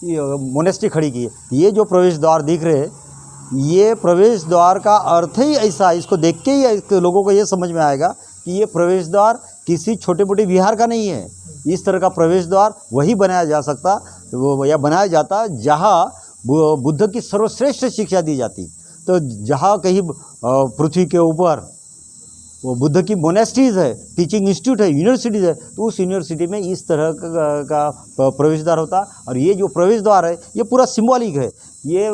Monastery खड़ी की है। ये जो प्रवेश द्वार दिख रहे हैं, ये प्रवेश द्वार का अर्थ ही ऐसा है, इसको देख के ही लोगों को ये समझ में आएगा कि ये प्रवेश द्वार किसी छोटे मोटे विहार का नहीं है। इस तरह का प्रवेश द्वार वही बनाया जा सकता या बनाया जाता जहाँ बुद्ध की सर्वश्रेष्ठ शिक्षा दी जाती। तो जहाँ कहीं पृथ्वी के ऊपर वो बुद्ध की मोनेस्ट्रीज़ है, टीचिंग इंस्टीट्यूट है, यूनिवर्सिटीज़ है, तो उस यूनिवर्सिटी में इस तरह का प्रवेश द्वार होता। और ये जो प्रवेश द्वार है ये पूरा सिंबॉलिक है, ये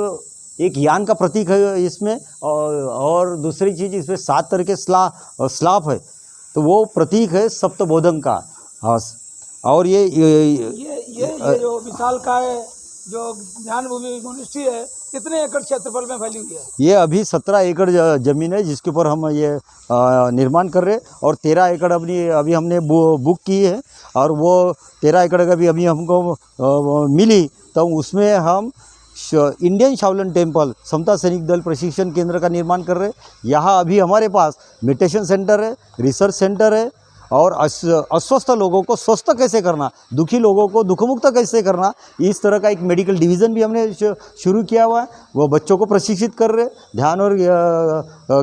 एक यान का प्रतीक है इसमें, और दूसरी चीज़ इसमें 7 तरह के स्लाफ है, तो वो प्रतीक है सप्तबोधन का। हाँ, और ये जो विशालकाय जो ध्यान भूमि मोनेस्ट्री है, कितने एकड़ क्षेत्रफल में फैली हुई है? ये अभी 17 एकड़ ज़मीन है जिसके ऊपर हम ये निर्माण कर रहे हैं, और 13 एकड़ अभी हमने बुक की है, और वो 13 एकड़ का भी अभी हमको मिली, तो उसमें हम इंडियन शाओलिन टेम्पल समता सैनिक दल प्रशिक्षण केंद्र का निर्माण कर रहे हैं। यहाँ अभी हमारे पास मेडिटेशन सेंटर है, रिसर्च सेंटर है, और अस्वस्थ लोगों को स्वस्थ कैसे करना, दुखी लोगों को दुखमुक्त कैसे करना, इस तरह का एक मेडिकल डिवीज़न भी हमने शुरू किया हुआ है। वो बच्चों को प्रशिक्षित कर रहे, ध्यान और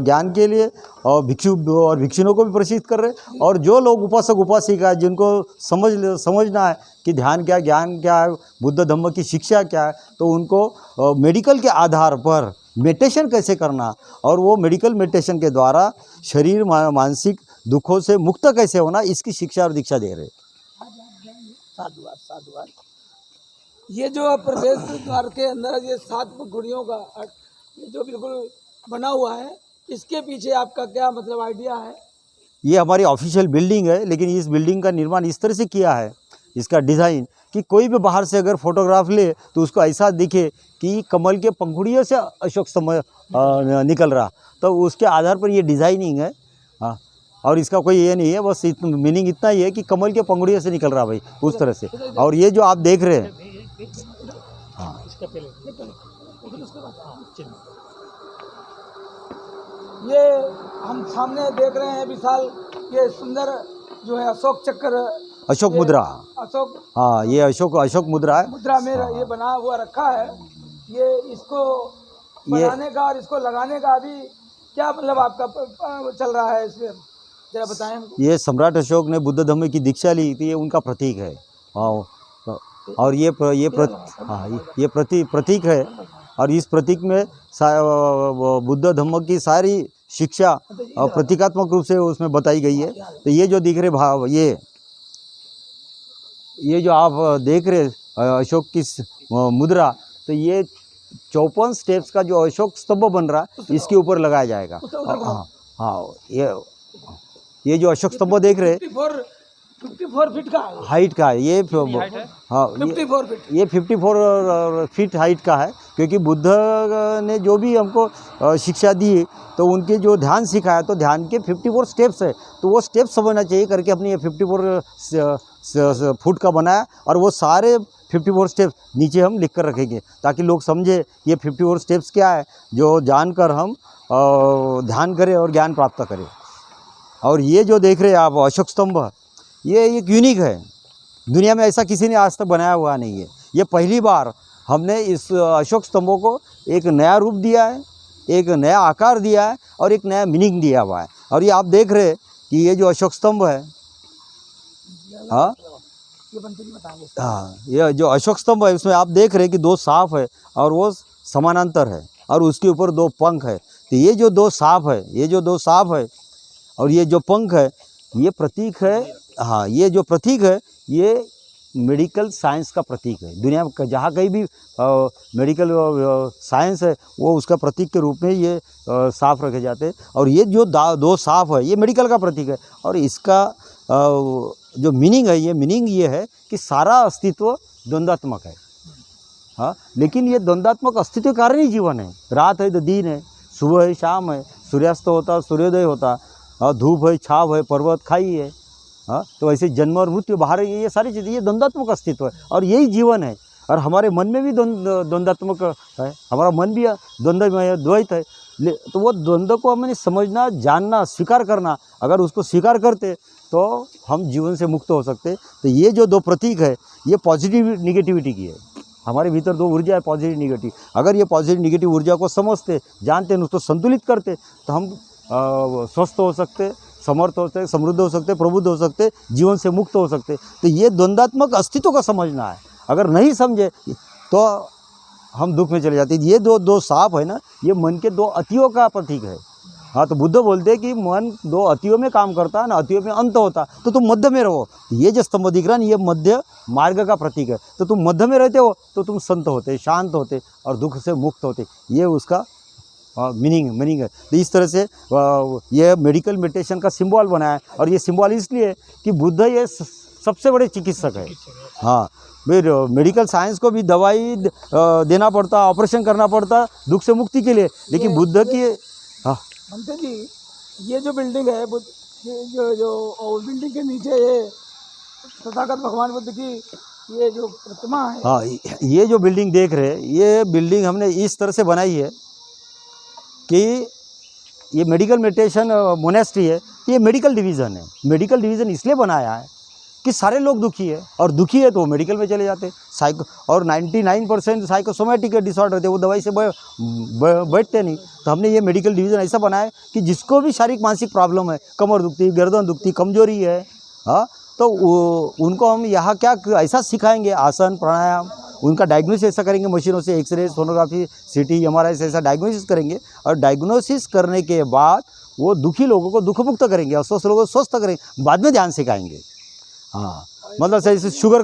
ज्ञान के लिए, और भिक्षु और भिक्षुणों को भी प्रशिक्षित कर रहे। और जो लोग उपासक उपासिका है जिनको समझना है कि ध्यान क्या, ज्ञान क्या है, बुद्ध धम्म की शिक्षा क्या है, तो उनको मेडिकल के आधार पर मेडिटेशन कैसे करना, और वो मेडिकल मेडिटेशन के द्वारा शरीर मानसिक दुखों से मुक्त कैसे होना, इसकी शिक्षा और दीक्षा दे रहे। साधुवाद साधुवाद। ये जो प्रवेश द्वार के अंदर ये 7 गुड़ियों का ये जो बिल्कुल बना हुआ है, इसके पीछे आपका क्या मतलब आइडिया है? ये हमारी ऑफिशियल बिल्डिंग है, लेकिन इस बिल्डिंग का निर्माण इस तरह से किया है, इसका डिज़ाइन, कि कोई भी बाहर से अगर फोटोग्राफ ले तो उसको ऐसा दिखे कि कमल के पंखुड़ियों से अशोक स्तंभ निकल रहा, तो उसके आधार पर ये डिज़ाइनिंग है। हाँ, और इसका कोई ये नहीं है, बस मीनिंग इतना ही है कि कमल के पंखुड़ियों से निकल रहा भाई, उस तरह से। और ये जो आप देख रहे हैं, हाँ, ये हम सामने देख रहे हैं विशाल, ये सुंदर जो है अशोक चक्र, अशोक मुद्रा, अशोक, हाँ, ये अशोक मुद्रा है, मुद्रा में ये बना हुआ रखा है। ये इसको बनाने का और इसको लगाने का अभी क्या मतलब आपका चल रहा है, इसमें जरा बताएं। ये सम्राट अशोक ने बुद्ध धम्म की दीक्षा ली थी, ये उनका प्रतीक है। हाँ, और ये प्रतीक है, और इस प्रतीक में बुद्ध धम्म की सारी शिक्षा प्रतीकात्मक रूप से उसमें बताई गई है। तो ये जो दिख रहे भाव, ये जो आप देख रहे अशोक की मुद्रा, तो ये 54 स्टेप्स का जो अशोक स्तंभ बन रहा है, इसके ऊपर लगाया जाएगा। हाँ, ये जो अशोक स्तंभ देख रहे 54 फीट का हाइट का है, ये हाँ, 54 फीट, ये 54 फीट हाइट का है, क्योंकि बुद्ध ने जो भी हमको शिक्षा दी, तो उनके जो ध्यान सिखाया, तो ध्यान के 54 स्टेप्स है, तो वो स्टेप्स समझना चाहिए करके अपने ये 54 फुट का बनाया, और वो सारे 54 स्टेप्स नीचे हम लिख कर रखेंगे, ताकि लोग समझे ये 54 स्टेप्स क्या है, जो जानकर हम ध्यान करें और ज्ञान प्राप्त करें। और ये जो देख रहे हैं आप अशोक स्तंभ, ये एक यूनिक है, दुनिया में ऐसा किसी ने आज तक बनाया हुआ नहीं है। ये पहली बार हमने इस अशोक स्तंभों को एक नया रूप दिया है, एक नया आकार दिया है, और एक नया मीनिंग दिया हुआ है। और ये आप देख रहे हैं कि ये जो अशोक स्तंभ है, हाँ, ये जो अशोक स्तंभ है, उसमें आप देख रहे हैं कि 2 सांप है, और वो समानांतर है, और उसके ऊपर 2 पंख है। तो ये जो 2 सांप है, और ये जो पंख है, ये प्रतीक है। हाँ, ये जो प्रतीक है, ये मेडिकल साइंस का प्रतीक है। दुनिया में जहाँ कहीं भी मेडिकल साइंस है, वो उसका प्रतीक के रूप में ये सांप रखे जाते हैं। और ये जो 2 सांप है, ये मेडिकल का प्रतीक है। और इसका जो मीनिंग है, ये मीनिंग ये है कि सारा अस्तित्व द्वंद्वात्मक है। हाँ, लेकिन ये द्वंद्वात्मक अस्तित्व के कारण ही जीवन है। रात है तो दिन है, सुबह है शाम है, सूर्यास्त होता सूर्योदय होता, धूप है छाव है, पर्वत खाई है। हाँ, तो ऐसे जन्म और मृत्यु बाहर है, ये सारी चीज़ें, ये द्वंद्वात्मक अस्तित्व है, और यही जीवन है। और हमारे मन में भी द्वंद्वात्मक है, हमारा मन भी द्वंद्वमय है, द्वैत है। तो वो द्वंद्व को हमें समझना, जानना, स्वीकार करना, अगर उसको स्वीकार करते तो हम जीवन से मुक्त हो सकते। तो ये जो 2 प्रतीक है, ये पॉजिटिव निगेटिविटी की है। हमारे भीतर दो ऊर्जा है, पॉजिटिव निगेटिव। अगर ये पॉजिटिव निगेटिव ऊर्जा को समझते, जानते, उसको संतुलित करते, तो हम स्वस्थ हो सकते, समर्थ हो सकते, समृद्ध हो सकते, प्रबुद्ध हो सकते, जीवन से मुक्त हो सकते। तो ये द्वंद्वात्मक अस्तित्व को समझना है। अगर नहीं समझे तो हम दुख में चले जाते हैं। ये दो सांप है ना, ये मन के दो अतियों का प्रतीक है। हाँ, तो बुद्ध बोलते हैं कि मन दो अतियों में काम करता है ना, अतियों में अंत होता, तो तुम मध्य में रहो। ये जो स्तंभ दिख रहा है ना, ये मध्य मार्ग का प्रतीक है। तो तुम मध्य में रहते हो तो तुम संत होते, शांत होते और दुख से मुक्त होते। ये उसका मीनिंग है। तो इस तरह से ये मेडिकल मेडिटेशन का सिंबल बना है। और ये सिंबल इसलिए कि बुद्ध ये सबसे बड़े चिकित्सक है। हाँ, फिर मेडिकल साइंस को भी दवाई देना पड़ता, ऑपरेशन करना पड़ता दुख से मुक्ति के लिए, लेकिन बुद्ध की हाँ बनते जी, ये जो बिल्डिंग है ये जो बिल्डिंग के नीचे ये तथागत भगवान बुद्ध की ये जो प्रतिमा है। हाँ, ये जो बिल्डिंग देख रहे हैं, ये बिल्डिंग हमने इस तरह से बनाई है कि ये मेडिकल मेडिटेशन मोनेस्ट्री है। ये मेडिकल डिवीज़न है। मेडिकल डिवीज़न इसलिए बनाया है कि सारे लोग दुखी है, और दुखी है तो वो मेडिकल में चले जाते साइको, और 99% साइकोसोमेटिक डिसऑर्डर थे, वो दवाई से बैठते नहीं। तो हमने ये मेडिकल डिवीज़न ऐसा बनाया कि जिसको भी शारीरिक मानसिक प्रॉब्लम है, कमर दुखती, गर्दन दुखती, कमजोरी है, हाँ, तो उनको हम यहाँ क्या ऐसा सिखाएंगे, आसन प्राणायाम, उनका डायग्नोसिस ऐसा करेंगे मशीनों से, एक्सरे, सोनोग्राफी, सीटी, एमआरआई से ऐसा डायग्नोसिस करेंगे। और डायग्नोसिस करने के बाद वो दुखी लोगों को दुख मुक्त करेंगे, अस्वस्थ लोगों को स्वस्थ करेंगे, बाद में ध्यान सिखाएंगे। हाँ, मतलब जैसे शुगर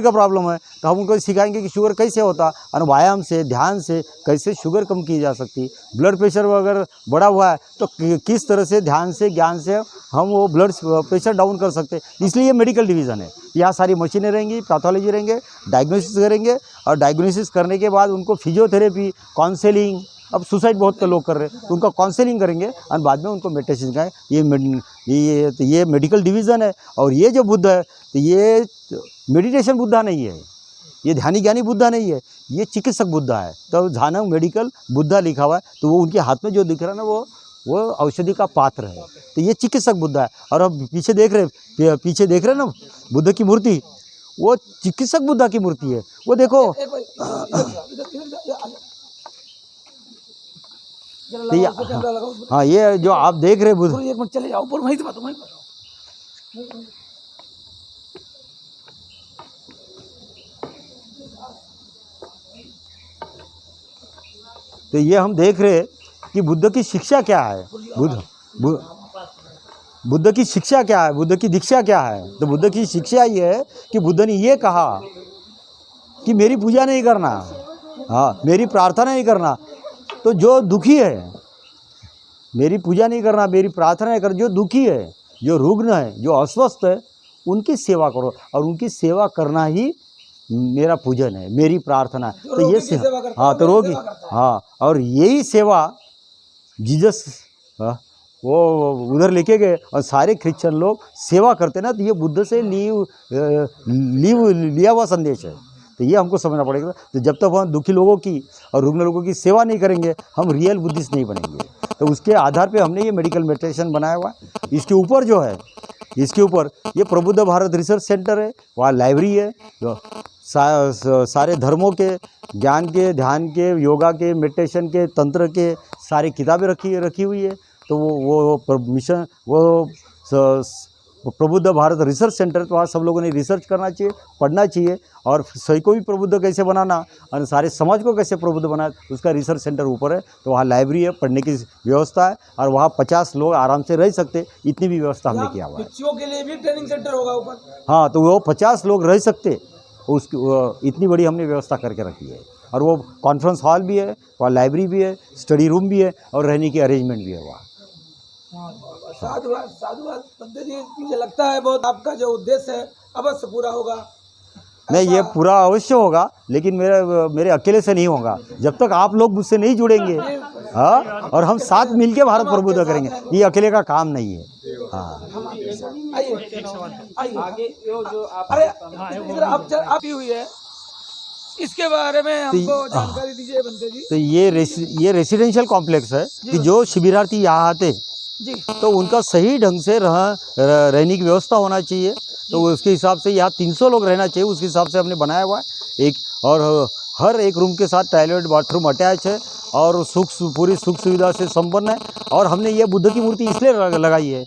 का प्रॉब्लम है तो हम उनको सिखाएंगे कि शुगर कैसे होता, और व्यायाम से, ध्यान से कैसे शुगर कम की जा सकती। ब्लड प्रेशर अगर बढ़ा हुआ है तो किस तरह से ध्यान से, ज्ञान से हम वो ब्लड प्रेशर डाउन कर सकते हैं। इसलिए ये मेडिकल डिवीज़न है। यहाँ सारी मशीनें रहेंगी, पैथोलॉजी रहेंगे, डायग्नोसिस करेंगे, और डायग्नोसिस करने के बाद उनको फिजियोथेरेपी, काउंसलिंग, अब सुसाइड बहुत लोग कर रहे हैं तो उनका काउंसलिंग करेंगे, और बाद में उनको मेडिटेशन सिखाएं। ये मेडिकल डिवीज़न है। और ये जो बुद्ध है, तो ये मेडिटेशन बुद्धा नहीं है, ये ध्यानी ज्ञानी बुद्धा नहीं है, ये चिकित्सक बुद्धा है। तो ध्यान मेडिकल बुद्धा लिखा हुआ है, तो वो उनके हाथ में जो दिख रहा है ना, वो औषधि का पात्र है। तो ये चिकित्सक बुद्धा है। और अब पीछे देख रहे ना बुद्ध की मूर्ति, वो चिकित्सक बुद्धा की मूर्ति है। वो देखो, हाँ, ये जो आप देख रहे बुद्ध, एक मिनट चले जाओ ऊपर, वहीं से बात। तो ये हम देख रहे हैं कि बुद्ध की शिक्षा क्या है, बुद्ध की शिक्षा क्या है, बुद्ध की दीक्षा क्या है। तो बुद्ध की शिक्षा ये है कि बुद्ध ने ये कहा कि मेरी पूजा नहीं करना, हाँ, मेरी प्रार्थना नहीं करना, तो जो दुखी है, मेरी पूजा नहीं करना, मेरी प्रार्थना नहीं करना, जो दुखी है, जो रुग्ण है, जो अस्वस्थ है, उनकी सेवा करो, और उनकी सेवा करना ही मेरा पूजन है, मेरी प्रार्थना है। तो ये हाँ, तो रोगी, हाँ, और यही सेवा जीसस वो उधर लेके गए, और सारे क्रिश्चियन लोग सेवा करते ना, तो ये बुद्ध से लिया हुआ संदेश है। तो ये हमको समझना पड़ेगा। तो जब तक हम दुखी लोगों की और रुग्ण लोगों की सेवा नहीं करेंगे, हम रियल बुद्धिस्ट नहीं बनेंगे। तो उसके आधार पे हमने ये मेडिकल मेडिटेशन बनाया हुआ है। इसके ऊपर जो है, इसके ऊपर ये प्रबुद्ध भारत रिसर्च सेंटर है, वहाँ लाइब्रेरी है, जो सारे धर्मों के, ज्ञान के, ध्यान के, योगा के, मेडिटेशन के, तंत्र के सारी किताबें रखी हुई है। तो वो मिशन, वो प्रबुद्ध भारत रिसर्च सेंटर, तो वहाँ सब लोगों ने रिसर्च करना चाहिए, पढ़ना चाहिए, और सही को भी प्रबुद्ध कैसे बनाना और सारे समाज को कैसे प्रबुद्ध बनाना, उसका रिसर्च सेंटर ऊपर है। तो वहाँ लाइब्रेरी है, पढ़ने की व्यवस्था है, और वहाँ 50 लोग आराम से रह सकते, इतनी भी व्यवस्था हमने किया हुआ है। बच्चों के लिए भी ट्रेनिंग सेंटर होगा ऊपर। हाँ, तो वो 50 लोग रह सकते, उसकी इतनी बड़ी हमने व्यवस्था करके रखी है। और वो कॉन्फ्रेंस हॉल भी है, वहाँ लाइब्रेरी भी है, स्टडी रूम भी है, और रहने की अरेंजमेंट भी है वहाँ। साधुवाद पंडित जी, मुझे लगता है बहुत आपका जो उद्देश्य है अवश्य पूरा होगा। नहीं, ये पूरा अवश्य होगा, लेकिन मेरे अकेले से नहीं होगा, जब तक आप लोग मुझसे नहीं जुड़ेंगे, हाँ, और हम साथ मिलके भारत प्रबुद्ध करेंगे। ये अकेले का काम नहीं है। हाँ, आगे जो आप हुई है, इसके बारे में हमको जानकारी दीजिए बनते जी। तो ये रेसिडेंशियल कॉम्प्लेक्स है कि जो शिविरार्थी यहाँ आते, जी तो उनका सही ढंग से रहने की व्यवस्था होना चाहिए। तो उसके हिसाब से यहाँ 300 लोग रहना चाहिए, उसके हिसाब से हमने बनाया हुआ है एक। और हर एक रूम के साथ टॉयलेट बाथरूम अटैच है और पूरी सुख सुविधा से संपन्न है। और हमने ये बुद्ध की मूर्ति इसलिए लगाई है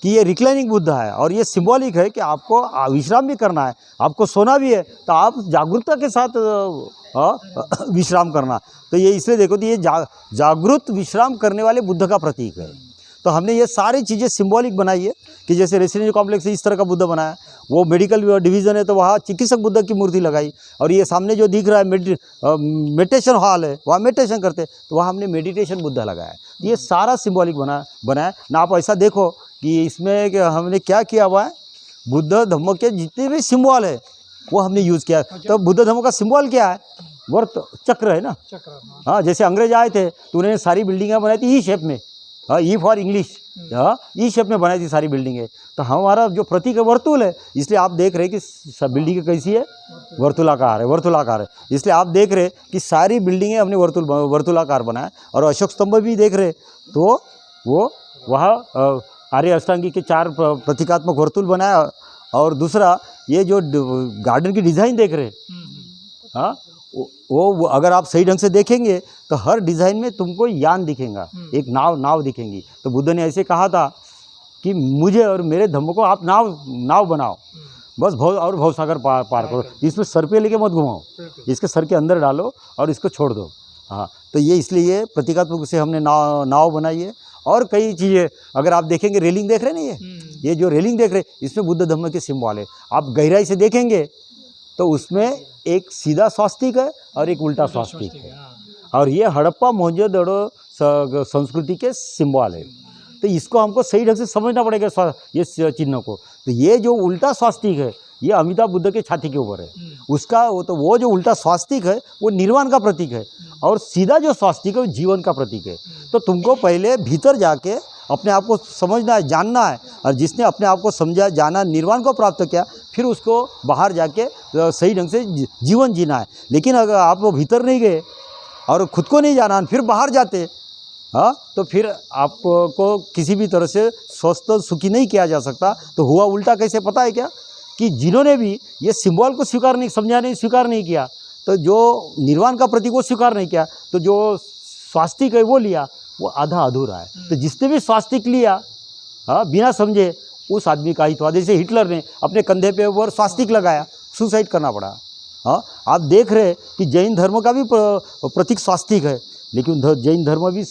कि ये रिक्लाइनिंग बुद्ध है और ये सिंबॉलिक है कि आपको विश्राम भी करना है, आपको सोना भी है, तो आप जागरूकता के साथ विश्राम करना। तो ये इसलिए देखो तो ये जागरूक विश्राम करने वाले बुद्ध का प्रतीक है। तो हमने ये सारी चीज़ें सिंबॉलिक बनाई है कि जैसे रेसिडेंशियल कॉम्प्लेक्स इस तरह का बुद्ध बनाया, वो मेडिकल डिवीज़न है तो वहाँ चिकित्सक बुद्ध की मूर्ति लगाई। और ये सामने जो दिख रहा है मेडिटेशन हॉल है, वहाँ मेडिटेशन करते, तो वहाँ हमने मेडिटेशन बुद्ध लगाया। ये सारा सिंबॉलिक बनाया ना। आप ऐसा देखो कि इसमें कि हमने क्या किया हुआ है, बुद्ध धम्म के जितने भी सिंबल है वो हमने यूज़ किया है। तो बुद्ध धम्म का सिंबल क्या है, वर्त चक्र है ना। चक्र, हाँ, जैसे अंग्रेज आए थे तो उन्होंने सारी बिल्डिंगें बनाई थी ई शेप में, हाँ, ई फॉर इंग्लिश, हाँ, ई शेप में बनाई थी सारी बिल्डिंगें। तो हमारा जो प्रतीक है वर्तुल है, इसलिए आप देख रहे हैं कि सब बिल्डिंगें कैसी है, वर्तुलाकार है। इसलिए आप देख रहे हैं कि सारी बिल्डिंगें हमने वर्तुलाकार बनाया। और अशोक स्तंभ भी देख रहे तो वो वहाँ आर्य अष्टांगी के 4 प्रतीकात्मक वर्तुल बनाया। और दूसरा ये जो गार्डन की डिज़ाइन देख रहे, हाँ, वो अगर आप सही ढंग से देखेंगे तो हर डिज़ाइन में तुमको यान दिखेगा, एक नाव दिखेंगी। तो बुद्ध ने ऐसे कहा था कि मुझे और मेरे धम्म को आप नाव बनाओ, बस भवसागर पार करो। इसमें सर पे लेके मत घुमाओ, इसके सर के अंदर डालो और इसको छोड़ दो। हाँ, तो ये इसलिए प्रतीकात्मक से हमने नाव बनाई है। और कई चीज़ें अगर आप देखेंगे, रेलिंग देख रहे हैं ना, ये जो रेलिंग देख रहे हैं इसमें बुद्ध धम्म के सिंबल है। आप गहराई से देखेंगे तो उसमें एक सीधा स्वास्तिक है और एक उल्टा स्वास्तिक है। और ये हड़प्पा मोहनजोदड़ो संस्कृति के सिंबल है। तो इसको हमको सही ढंग से समझना पड़ेगा ये चिन्ह को। तो ये जो उल्टा स्वास्तिक है ये अमिताभ बुद्ध के छाती के ऊपर है, उसका वो जो उल्टा स्वास्तिक है वो निर्वाण का प्रतीक है। और सीधा जो स्वास्तिक है वो जीवन का प्रतीक है। तो तुमको पहले भीतर जाके अपने आप को समझना है, जानना है। और जिसने अपने आप को समझा, जाना, निर्वाण को प्राप्त किया, फिर उसको बाहर जाके सही ढंग से जीवन जीना है। लेकिन अगर आप वो भीतर नहीं गए और ख़ुद को नहीं जाना, फिर बाहर जाते, हाँ, तो फिर आपको किसी भी तरह से स्वस्थ सुखी नहीं किया जा सकता। तो हुआ उल्टा कैसे पता है क्या, कि जिन्होंने भी ये सिंबल को स्वीकार नहीं किया, तो जो निर्वाण का प्रतीक वो स्वीकार नहीं किया, तो जो स्वास्तिक है वो लिया, वो आधा अधूरा है। तो जिसने भी स्वास्तिक लिया, हाँ, बिना समझे, उस आदमी का ही तो। जैसे हिटलर ने अपने कंधे पे ऊपर स्वास्तिक लगाया, सुसाइड करना पड़ा। हाँ, आप देख रहे कि जैन धर्म का भी प्रतीक स्वास्तिक है, लेकिन जैन धर्म भी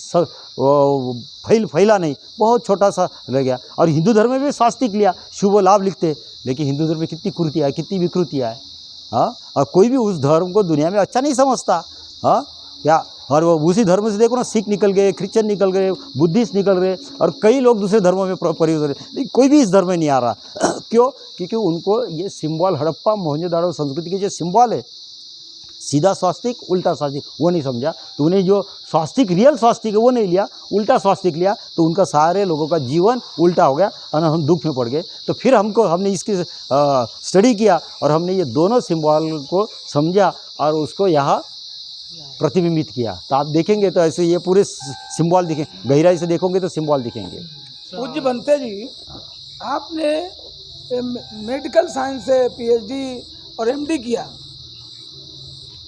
फैला नहीं, बहुत छोटा सा रह गया। और हिंदू धर्म में भी स्वास्तिक लिया, शुभ लाभ लिखते, लेकिन हिंदू धर्म में कितनी कुरीतियाँ है, कितनी विकृतियाँ है। हाँ, और कोई भी उस धर्म को दुनिया में अच्छा नहीं समझता। हाँ, क्या, और वो उसी धर्म से देखो ना, सिख निकल गए, क्रिश्चियन निकल गए, बुद्धिस्ट निकल गए, और कई लोग दूसरे धर्मों में प्रयोग हो रहे, लेकिन कोई भी इस धर्म में नहीं आ रहा। क्यों? क्योंकि उनको ये सिंबल, हड़प्पा मोहनजोदड़ो संस्कृति के जो सिंबल है, सीधा स्वास्तिक, उल्टा स्वास्तिक, वो नहीं समझा। तो उन्हें जो स्वास्तिक, रियल स्वास्तिक है वो नहीं लिया, उल्टा स्वास्तिक लिया, तो उनका सारे लोगों का जीवन उल्टा हो गया और हम दुख में पड़ गए। तो फिर हमने इसकी स्टडी किया और हमने ये दोनों सिंबल को समझा और उसको यहाँ प्रतिबिंबित किया। तो आप देखेंगे तो ऐसे ये पूरे सिंबल दिखें, गहराई से देखोगे तो सिंबल दिखेंगे। पूज्य बनते जी, आपने मेडिकल साइंस से पीएचडी और एमडी किया,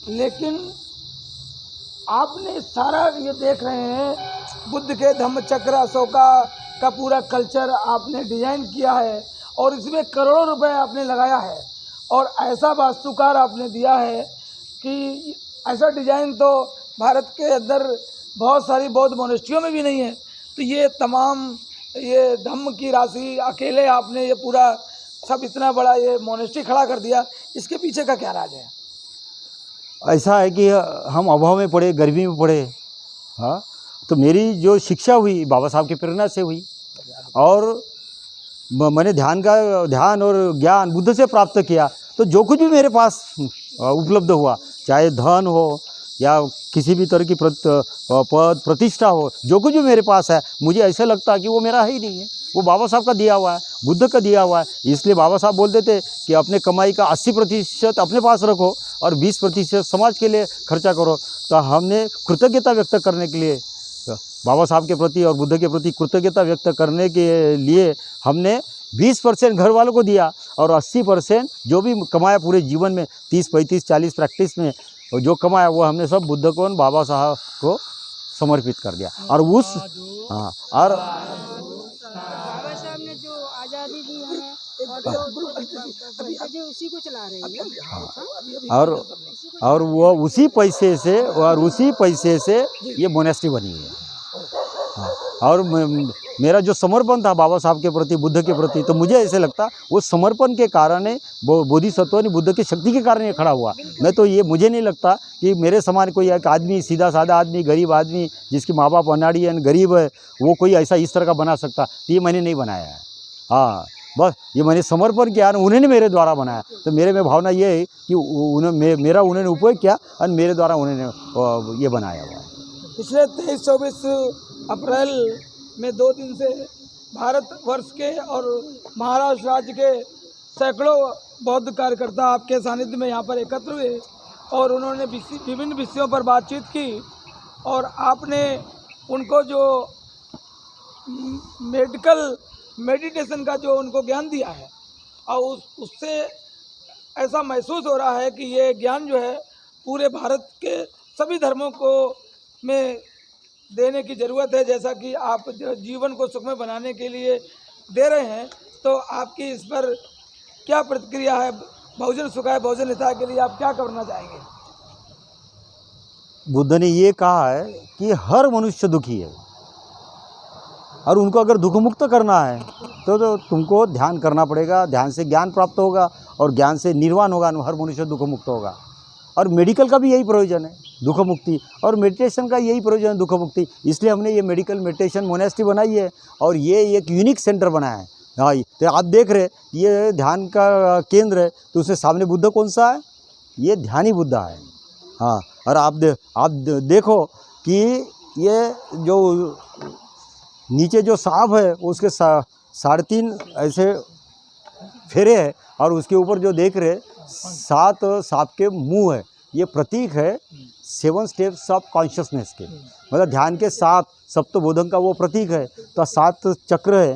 लेकिन आपने सारा ये देख रहे हैं बुद्ध के धम्म चक्र अशोका का पूरा कल्चर आपने डिजाइन किया है और इसमें करोड़ों रुपए आपने लगाया है और ऐसा वास्तुकार आपने दिया है कि ऐसा डिजाइन तो भारत के अंदर बहुत सारी बौद्ध मोनेस्ट्रियों में भी नहीं है। तो ये तमाम ये धम्म की राशि अकेले आपने ये पूरा सब इतना बड़ा ये मोनेस्ट्री खड़ा कर दिया, इसके पीछे का क्या राज है? ऐसा है कि हम अभाव में पढ़े, गर्मी में पढ़े। हाँ, तो मेरी जो शिक्षा हुई बाबा साहब की प्रेरणा से हुई और मैंने ध्यान और ज्ञान बुद्ध से प्राप्त किया। तो जो कुछ भी मेरे पास उपलब्ध हुआ, चाहे धन हो या किसी भी तरह की पद प्रतिष्ठा हो, जो कुछ भी मेरे पास है, मुझे ऐसा लगता है कि वो मेरा है ही नहीं है, वो बाबा साहब का दिया हुआ है, बुद्ध का दिया हुआ है। इसलिए बाबा साहब बोलते थे कि अपने कमाई का 80% अपने पास रखो और 20% समाज के लिए खर्चा करो। तो हमने कृतज्ञता व्यक्त करने के लिए बाबा साहब के प्रति और बुद्ध के प्रति कृतज्ञता व्यक्त करने के लिए हमने 20% घर वालों को दिया और 80% जो भी कमाया पूरे जीवन में 30, 35, 40 प्रैक्टिस में जो कमाया वो हमने सब बुद्ध को और बाबा साहब को समर्पित कर दिया। और उस हाँ और बाबा साहब ने जो आज़ादी दी हमें और जो उसी को चला रहे हैं। और वो उसी पैसे से ये मोनेस्ट्री बनी है। हाँ, और मेरा जो समर्पण था बाबा साहब के प्रति, बुद्ध के प्रति, तो मुझे ऐसे लगता वो समर्पण के कारण बोधिसत्व ने बुद्ध की शक्ति के कारण ये खड़ा हुआ। नहीं तो ये मुझे नहीं लगता कि मेरे समान कोई एक आदमी, सीधा साधा आदमी, गरीब आदमी जिसके माँ बाप अनाड़ी है, गरीब है, वो कोई ऐसा इस तरह का बना सकता। तो ये मैंने नहीं बनाया है। हाँ, बस ये मैंने समर्पण किया, उन्होंने मेरे द्वारा बनाया। तो मेरे में भावना ये है कि मेरा उन्होंने उपयोग किया और मेरे द्वारा उन्होंने ये बनाया हुआ है। पिछले 23-24 अप्रैल में 2 दिन से भारतवर्ष के और महाराष्ट्र राज्य के सैकड़ों बौद्ध कार्यकर्ता आपके सानिध्य में यहाँ पर एकत्र हुए और उन्होंने विभिन्न विषयों पर बातचीत की और आपने उनको जो मेडिटेशन का जो उनको ज्ञान दिया है और उससे ऐसा महसूस हो रहा है कि ये ज्ञान जो है पूरे भारत के सभी धर्मों को में देने की ज़रूरत है। जैसा कि आप जीवन को सुखमय बनाने के लिए दे रहे हैं, तो आपकी इस पर क्या प्रतिक्रिया है? बहुजन सुखाय बहुजन हिताय के लिए आप क्या करना चाहेंगे? बुद्ध ने ये कहा है कि हर मनुष्य दुखी है और उनको अगर दुख मुक्त करना है तो तुमको ध्यान करना पड़ेगा। ध्यान से ज्ञान प्राप्त होगा और ज्ञान से निर्वाण होगा, हर मनुष्य दुख मुक्त होगा। और मेडिकल का भी यही प्रयोजन है, दुख मुक्ति, और मेडिटेशन का यही प्रयोजन है, दुख मुक्ति। इसलिए हमने ये मेडिकल मेडिटेशन मोनेस्ट्री बनाई है और ये एक यूनिक सेंटर बनाया है। हाँ, तो आप देख रहे ये ध्यान का केंद्र है, तो उसके सामने बुद्ध कौन सा है? ये ध्यानी बुद्ध है। हाँ, और आप देखो कि ये जो नीचे जो सांप है उसके 3.5 ऐसे फेरे हैं और उसके ऊपर जो देख रहे 7 सांप के मुंह है। ये प्रतीक है 7 स्टेप्स ऑफ कॉन्शियसनेस के, मतलब ध्यान के 7 सप्तबोधन का वो प्रतीक है। तो 7 चक्र है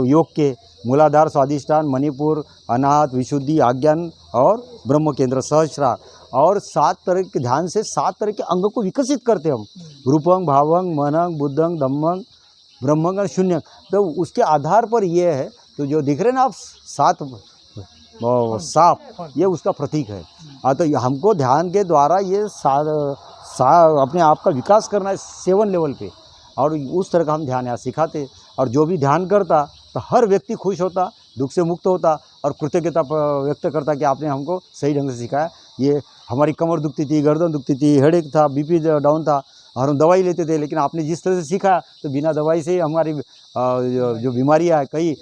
योग के, मूलाधार, स्वाधिष्ठान, मणिपुर, अनाहत, विशुद्धि, आज्ञान और ब्रह्म केंद्र, सहस्रार। और 7 तरह के ध्यान से 7 तरह के अंग को विकसित करते हम, रूपंग, भावंग, मनंग, बुद्धंग, धम्मंग, ब्रह्मंग और शून्यंग। तो उसके आधार पर ये है, तो जो दिख रहे ना आप 7 सांप, ये उसका प्रतीक है। तो हमको ध्यान के द्वारा ये अपने आप का विकास करना है 7 लेवल पे, और उस तरह का हम ध्यान यहाँ सिखाते। और जो भी ध्यान करता तो हर व्यक्ति खुश होता, दुख से मुक्त होता और कृतज्ञता व्यक्त करता कि आपने हमको सही ढंग से सिखाया। ये हमारी कमर दुखती थी, गर्दन दुखती थी, हेडेक था, बीपी डाउन था और हम दवाई लेते थे, लेकिन आपने जिस तरह से सीखा तो बिना दवाई से हमारी जो बीमारियाँ कई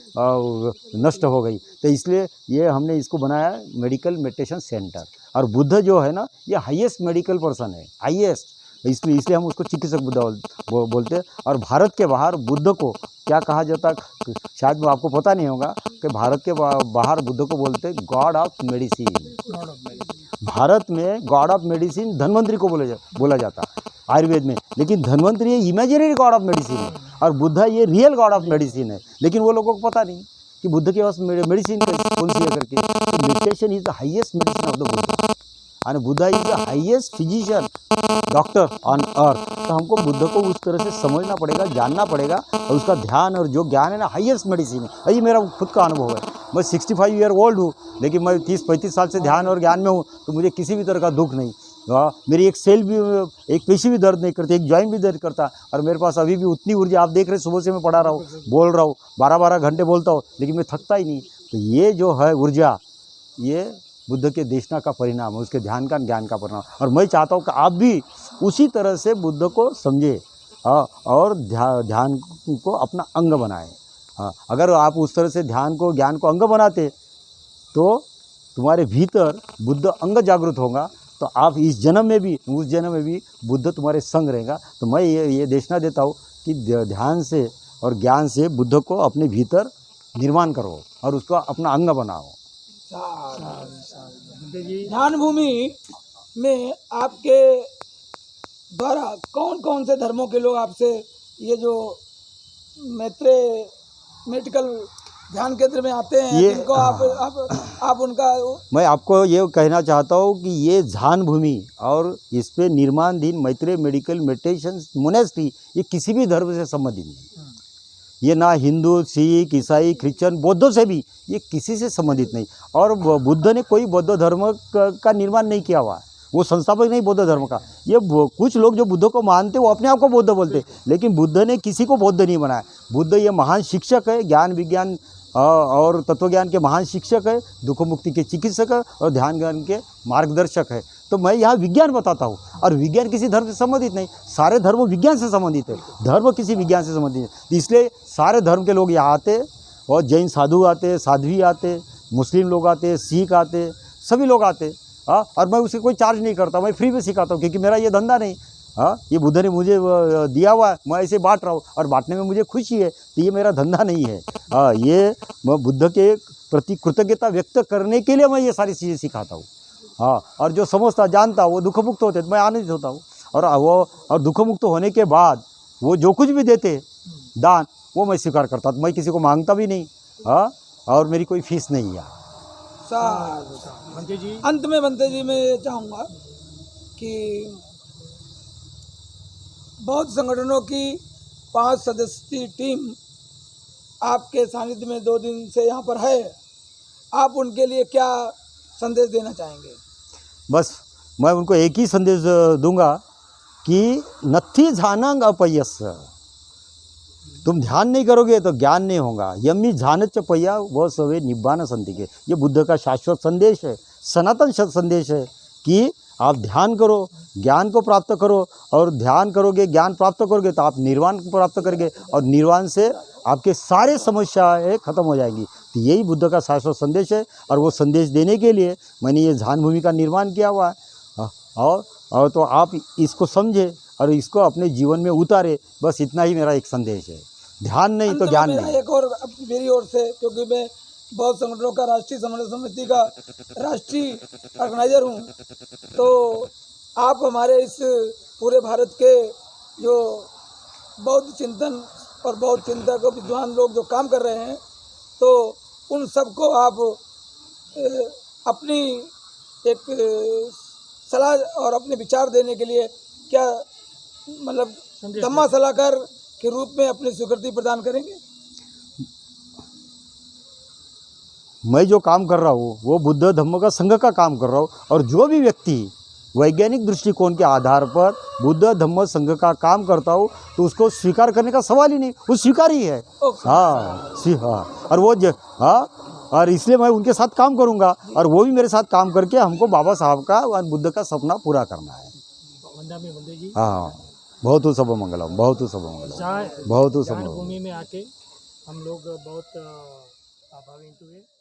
नष्ट हो गई। तो इसलिए ये हमने इसको बनाया मेडिकल मेडिटेशन सेंटर। और बुद्ध जो है ना, ये हाईएस्ट मेडिकल पर्सन है, हाईएस्ट, इसलिए हम उसको चिकित्सक बुद्ध बोलते हैं। और भारत के बाहर बुद्ध को क्या कहा जाता है, शायद वो आपको पता नहीं होगा कि भारत के बाहर बुद्ध को बोलते हैं गॉड ऑफ मेडिसिन। भारत में गॉड ऑफ मेडिसिन धन्वंतरी को बोला जाता आयुर्वेद में, लेकिन धन्वंतरी ये इमेजिनरी गॉड ऑफ मेडिसिन है और बुद्ध ये रियल गॉड ऑफ मेडिसिन है। लेकिन वो लोगों को पता नहीं कि बुद्ध के पास मेडिसिन कौन सी है करके। तो meditation is the highest medicine of the Buddha and Buddha is the highest physician doctor on earth. तो हमको बुद्ध को उस तरह से समझना पड़ेगा, जानना पड़ेगा, और उसका ध्यान और जो ज्ञान है ना, हाईएस्ट मेडिसिन है। ये मेरा खुद का अनुभव है। मैं 65 ईयर ओल्ड हूँ, लेकिन मैं 30-35 साल से ध्यान और ज्ञान में हूँ, तो मुझे किसी भी तरह का दुख नहीं। मेरी एक सेल भी, एक पेशी भी दर्द नहीं करती, एक जॉइंट भी दर्द करता, और मेरे पास अभी भी उतनी ऊर्जा। आप देख रहे, सुबह से मैं पढ़ा रहा हूँ, बोल रहा हूँ, 12-12 घंटे बोलता हूँ, लेकिन मैं थकता ही नहीं। तो ये जो है ऊर्जा, ये बुद्ध के देशना का परिणाम है, उसके ध्यान का, ज्ञान का परिणाम। और मैं चाहता हूँ कि आप भी उसी तरह से बुद्ध को समझे और ध्यान को अपना अंग बनाएं। अगर आप उस तरह से ध्यान को, ज्ञान को अंग बनाते तो तुम्हारे भीतर बुद्ध अंग जागृत होगा, तो आप इस जन्म में भी, उस जन्म में भी बुद्ध तुम्हारे संग रहेगा। तो मैं ये देशना देता हूँ कि ध्यान से और ज्ञान से बुद्ध को अपने भीतर निर्माण करो और उसको अपना अंग बनाओ। ध्यान भूमि में आपके द्वारा कौन कौन से धर्मों के लोग आपसे ये जो मैत्रेय मेडिकल ध्यान केंद्र में आते हैं, ये- जिनको आप उनका मैं आपको ये कहना चाहता हूँ कि ये ध्यान भूमि और इस पे निर्माणाधीन मैत्रेय मेडिकल मेडिटेशन मोनेस्ट्री ये किसी भी धर्म से संबंधित नहीं। ये ना हिंदू, सिख, ईसाई, क्रिश्चियन, बौद्धों से भी ये किसी से संबंधित नहीं। और बुद्ध ने कोई बौद्ध धर्म का निर्माण नहीं किया हुआ है, वो संस्थापक नहीं बौद्ध धर्म का। ये कुछ लोग जो बुद्ध को मानते वो अपने आप को बौद्ध बोलते, लेकिन बुद्ध ने किसी को बौद्ध नहीं बनाया। बुद्ध ये महान शिक्षक है, ज्ञान विज्ञान और तत्वज्ञान के महान शिक्षक है, दुख मुक्ति के चिकित्सक है और ध्यान ज्ञान के मार्गदर्शक है। तो मैं यहाँ विज्ञान बताता हूँ, और विज्ञान किसी धर्म से संबंधित नहीं, सारे धर्म विज्ञान से संबंधित है, धर्म किसी विज्ञान से संबंधित है। इसलिए सारे धर्म के लोग यहाँ आते, और जैन साधु आते, साध्वी आते, मुस्लिम लोग आते, सिख आते, सभी लोग आते। हाँ, और मैं उसे कोई चार्ज नहीं करता, मैं फ्री में सिखाता हूँ, क्योंकि मेरा ये धंधा नहीं। हाँ, ये बुद्ध ने मुझे दिया हुआ है, मैं ऐसे बांट रहा हूँ और बांटने में मुझे खुशी है, तो ये मेरा धंधा नहीं है। हाँ, ये मैं बुद्ध के प्रति कृतज्ञता व्यक्त करने के लिए मैं ये सारी चीज़ें सिखाता हूँ। हाँ, और जो समझता जानता वो दुख मुक्त होते, तो मैं आनंदित होता हूँ। और दुख मुक्त होने के बाद वो जो कुछ भी देते दान, वो मैं स्वीकार करता, तो मैं किसी को मांगता भी नहीं। हाँ, और मेरी कोई फीस नहीं है। बनते जी, अंत में बनते जी मैं ये चाहूँगा कि बौद्ध संगठनों की 5 सदस्यीय टीम आपके सानिध्य में 2 दिन से यहाँ पर है, आप उनके लिए क्या संदेश देना चाहेंगे? बस मैं उनको एक ही संदेश दूंगा कि नथी ध्यानंग अपयस, तुम ध्यान नहीं करोगे तो ज्ञान नहीं होगा। यम्मी ध्यानच पय्या वह सवे निब्बान संतिके। ये बुद्ध का शाश्वत संदेश है, सनातन संदेश है कि आप ध्यान करो, ज्ञान को प्राप्त करो, और ध्यान करोगे, ज्ञान प्राप्त करोगे तो आप निर्वाण को प्राप्त करोगे, और निर्वाण से आपके सारे समस्याएं खत्म हो जाएंगी। तो यही बुद्ध का शाश्वत संदेश है, और वो संदेश देने के लिए मैंने ये ध्यान भूमि का निर्माण किया हुआ है। और तो आप इसको समझे और इसको अपने जीवन में उतारे, बस इतना ही मेरा एक संदेश है। ध्यान नहीं तो ज्ञान नहीं। एक और मेरी ओर से, क्योंकि मैं बौद्ध संगठनों का राष्ट्रीय समन्वय समिति का राष्ट्रीय ऑर्गेनाइजर हूँ, तो आप हमारे इस पूरे भारत के जो बौद्ध चिंतन और बौद्ध चिंतक विद्वान लोग जो काम कर रहे हैं, तो उन सबको आप अपनी एक सलाह और अपने विचार देने के लिए क्या मतलब धम्मा सलाहकार के रूप में अपनी स्वीकृति प्रदान करेंगे? मैं जो काम कर रहा हूँ वो बुद्ध धम्म का संघ का काम कर रहा हूँ, और जो भी व्यक्ति वैज्ञानिक दृष्टिकोण के आधार पर बुद्ध धम्म संघ का काम करता हूँ, तो उसको स्वीकार करने का सवाल ही नहीं, वो स्वीकार ही है। हाँ, और वो हाँ, और इसलिए मैं उनके साथ काम करूँगा, और वो भी मेरे साथ काम करके हमको बाबा साहब का और बुद्ध का सपना पूरा करना है। हाँ, बहुत शुभ मंगलम, बहुत शुभ मंगलम, बहुत शुभ। भूमि में आके हम लोग बहुत प्रभावित हुए।